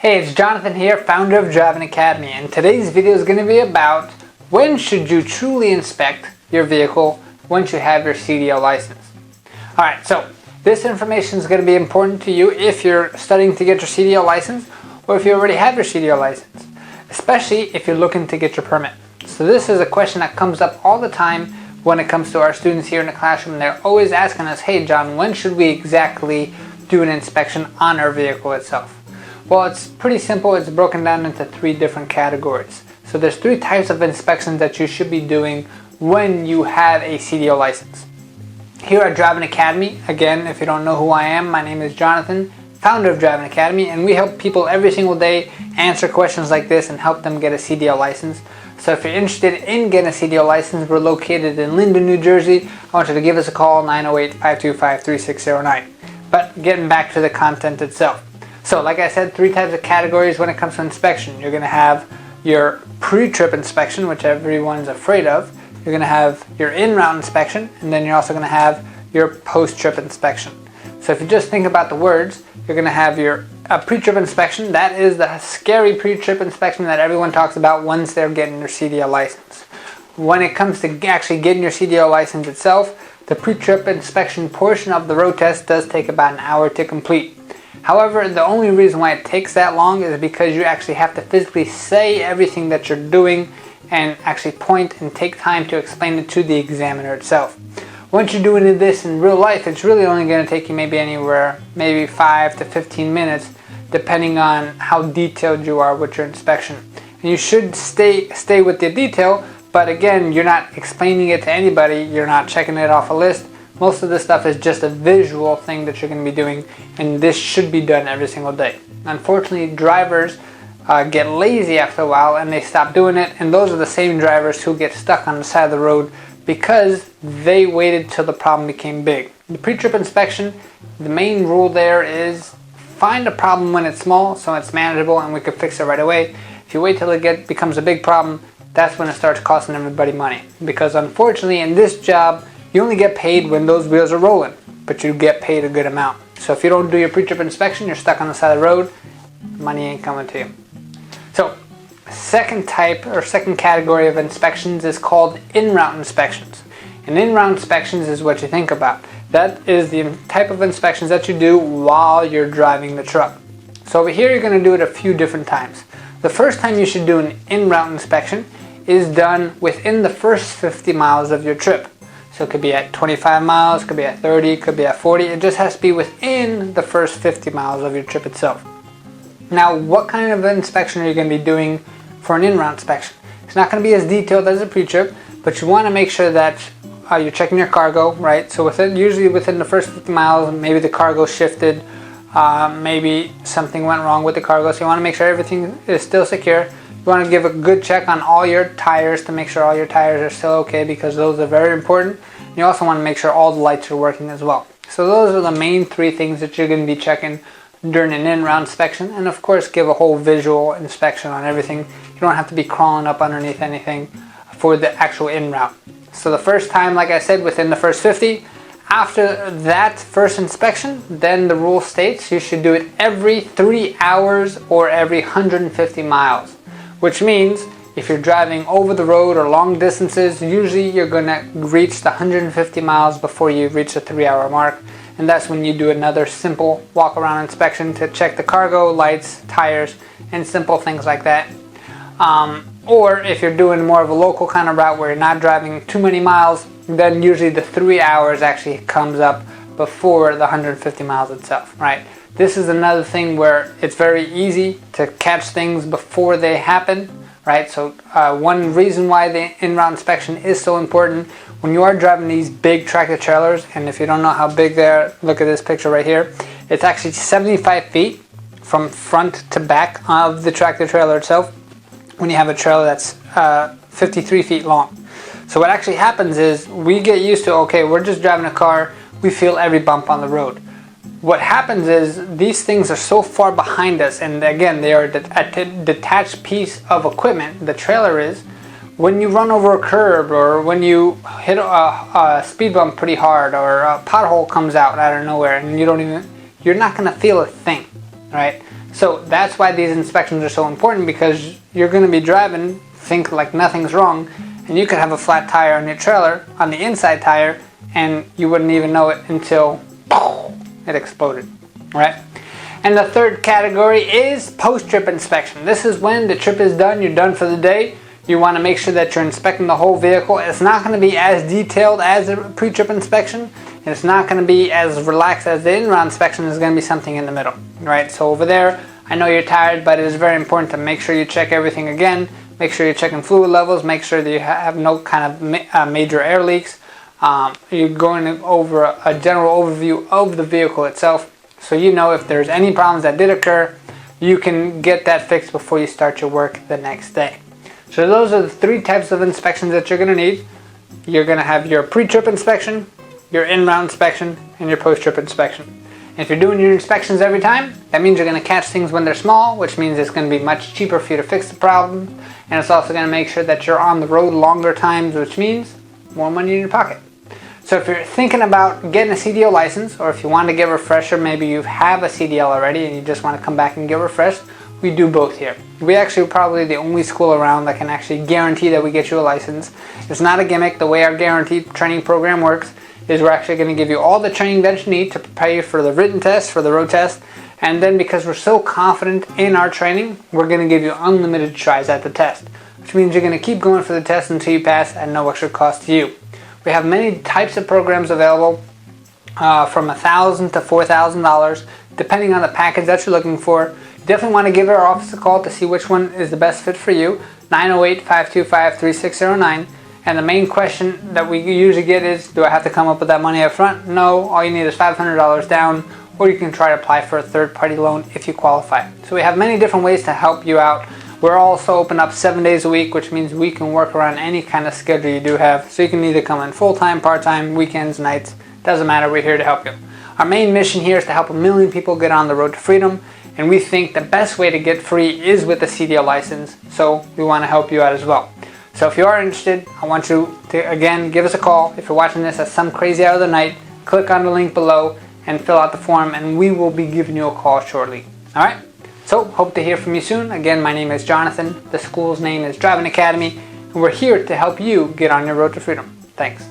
Hey, it's Jonathan here, founder of Driving Academy, and today's video is going to be about when should you truly inspect your vehicle once you have your CDL license. Alright, so this information is going to be important to you if you're studying to get your CDL license or if you already have your CDL license, especially if you're looking to get your permit. So this is a question that comes up all the time when it comes to our students here in the classroom. They're always asking us, hey John, when should we exactly do an inspection on our vehicle itself? Well, it's pretty simple. It's broken down into three different categories. So there's three types of inspections that you should be doing when you have a CDL license. Here at Driving Academy, again, if you don't know who I am, my name is Jonathan, founder of Driving Academy, and we help people every single day answer questions like this and help them get a CDL license. So if you're interested in getting a CDL license, we're located in Linden, New Jersey. I want you to give us a call, 908-525-3609. But getting back to the content itself. So like I said, three types of categories when it comes to inspection. You're going to have your pre-trip inspection, which everyone's afraid of. You're going to have your in-route inspection, and then you're also going to have your post-trip inspection. So if you just think about the words, you're going to have your pre-trip inspection. That is the scary pre-trip inspection that everyone talks about once they're getting their CDL license. When it comes to actually getting your CDL license itself, the pre-trip inspection portion of the road test does take about an hour to complete. However, the only reason why it takes that long is because you actually have to physically say everything that you're doing and actually point and take time to explain it to the examiner itself. Once you're doing this in real life, it's really only going to take you maybe 5 to 15 minutes, depending on how detailed you are with your inspection. And you should stay with the detail, but again, you're not explaining it to anybody, you're not checking it off a list. Most of this stuff is just a visual thing that you're going to be doing, and this should be done every single day. Unfortunately, drivers get lazy after a while and they stop doing it, and those are the same drivers who get stuck on the side of the road because they waited till the problem became big. The pre-trip inspection, the main rule there is find a problem when it's small so it's manageable and we can fix it right away. If you wait till it becomes a big problem, that's when it starts costing everybody money. Because unfortunately in this job, you only get paid when those wheels are rolling, but you get paid a good amount. So if you don't do your pre-trip inspection, you're stuck on the side of the road, money ain't coming to you. So second type or second category of inspections is called in-route inspections. And in-route inspections is what you think about. That is the type of inspections that you do while you're driving the truck. So over here you're going to do it a few different times. The first time you should do an in-route inspection is done within the first 50 miles of your trip. So it could be at 25 miles, could be at 30, could be at 40. It just has to be within the first 50 miles of your trip itself. Now, what kind of inspection are you going to be doing for an in-route inspection? It's not going to be as detailed as a pre-trip, but you want to make sure that you're checking your cargo, right? So usually within the first 50 miles, maybe the cargo shifted, maybe something went wrong with the cargo. So you want to make sure everything is still secure. You want to give a good check on all your tires to make sure all your tires are still okay, because those are very important. You also want to make sure all the lights are working as well. So those are the main three things that you're going to be checking during an in-route inspection, and of course give a whole visual inspection on everything. You don't have to be crawling up underneath anything for the actual in-route. So the first time, like I said, within the first 50. After that first inspection, then the rule states you should do it every 3 hours or every 150 miles. Which means if you're driving over the road or long distances, usually you're going to reach the 150 miles before you reach the 3-hour mark. And that's when you do another simple walk-around inspection to check the cargo, lights, tires, and simple things like that. Or if you're doing more of a local kind of route where you're not driving too many miles, then usually the 3 hours actually comes up before the 150 miles itself, right? This is another thing where it's very easy to catch things before they happen, right? So one reason why the in-route inspection is so important, when you are driving these big tractor trailers, and if you don't know how big they are, look at this picture right here. It's actually 75 feet from front to back of the tractor trailer itself when you have a trailer that's 53 feet long. So what actually happens is we get used to, okay, we're just driving a car, we feel every bump on the road. What happens is these things are so far behind us, and again they are a detached piece of equipment, the trailer is. When you run over a curb or when you hit a speed bump pretty hard or a pothole comes out of nowhere and you're not going to feel a thing. right? So that's why these inspections are so important, because you're going to be driving, think like nothing's wrong, and you could have a flat tire on your trailer, on the inside tire, and you wouldn't even know it until it exploded, right? And the third category is post-trip inspection. This is when the trip is done, you're done for the day. You want to make sure that you're inspecting the whole vehicle. It's not going to be as detailed as a pre-trip inspection, and it's not going to be as relaxed as the in-round inspection. There's going to be something in the middle, right? So over there, I know you're tired, but it is very important to make sure you check everything again. Make sure you're checking fluid levels. Make sure that you have no kind of major air leaks. You're going over a general overview of the vehicle itself, so you know if there's any problems that did occur, you can get that fixed before you start your work the next day. So those are the three types of inspections that you're going to need. You're going to have your pre-trip inspection, your in-round inspection, and your post-trip inspection. And if you're doing your inspections every time, that means you're going to catch things when they're small, which means it's going to be much cheaper for you to fix the problem. And it's also going to make sure that you're on the road longer times, which means more money in your pocket. So if you're thinking about getting a CDL license, or if you want to get a refresher, maybe you have a CDL already and you just want to come back and get refreshed, we do both here. We actually are probably the only school around that can actually guarantee that we get you a license. It's not a gimmick. The way our guaranteed training program works is we're actually going to give you all the training that you need to prepare you for the written test, for the road test, and then because we're so confident in our training, we're going to give you unlimited tries at the test, which means you're going to keep going for the test until you pass at no extra cost to you. We have many types of programs available, from $1,000 to $4,000, depending on the package that you're looking for. You definitely want to give our office a call to see which one is the best fit for you, 908-525-3609. And the main question that we usually get is, do I have to come up with that money up front? No, all you need is $500 down, or you can try to apply for a third-party loan if you qualify. So we have many different ways to help you out. We're also open up 7 days a week, which means we can work around any kind of schedule you do have. So you can either come in full-time, part-time, weekends, nights, doesn't matter, we're here to help you. Our main mission here is to help 1 million people get on the road to freedom, and we think the best way to get free is with a CDL license, so we want to help you out as well. So if you are interested, I want you to, again, give us a call. If you're watching this at some crazy hour of the night, click on the link below and fill out the form, and we will be giving you a call shortly. All right? So, hope to hear from you soon. Again, my name is Jonathan. The school's name is Driving Academy, and we're here to help you get on your road to freedom. Thanks.